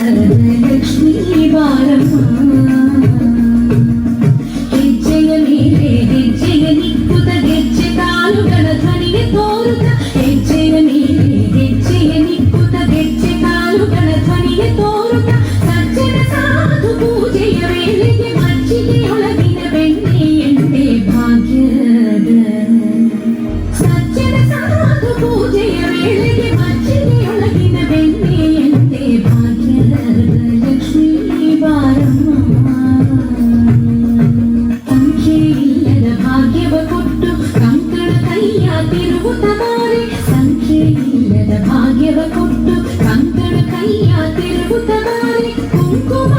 ಲಕ್ಷ್ಮೀ ಬಾರಮ್ಮ ಹೆಜ್ಜೆಯ ಮೇಲೆ ಹೆಜ್ಜೆಯ ನಿಕ್ಕುತ್ತ ಗೆಜ್ಜೆ ಕಾಲುಗಳ ಧ್ವನಿಗೆ ತೋರುತ್ತ ಹೆಜ್ಜೆಯ ಮೇಲೆ ಹೆಜ್ಜೆಯ ನಿಕ್ಕುತ್ತ ಗೆಜ್ಜೆ ಕಾಲುಗಳ ಧ್ವನಿಗೆ ತೋರುತ್ತ ಸಜ್ಜನ ಸಾಧು ಪೂಜೆಯ ವೇಳೆಗೆ ಮಜ್ಜಿಗೆಯೊಳಗಿನ ಬೆಣ್ಣೆ ಎಣ್ಣೆ ಭಾಗ್ಯದ ಸಜ್ಜನ ಸಾಧು ಪೂಜೆಯ ವೇಳೆಗೆ ಮಜ್ಜಿಗೆಯೊಳಗಿನ ಬೆಣ್ಣೆ ಎಣ್ಣೆ ಭಾಗ್ಯದ ಲಕ್ಷ್ಮೀ ಬಾರಮ್ಮ ಸಂಖ್ಯೆ ಇಲ್ಲದ ಭಾಗ್ಯವ ಕೊಟ್ಟು ಕಂಕಣ ಕೈಯ ತಿರುಗುತ್ತ ಬಾರೆ ಸಂಖ್ಯೆ ಇಲ್ಲದ ಭಾಗ್ಯವ ಕೊಟ್ಟು ಕಂಕಣ ಕೈಯ ತಿರುಗುತ್ತ ಬಾರೆ ಕುಂಕುಮ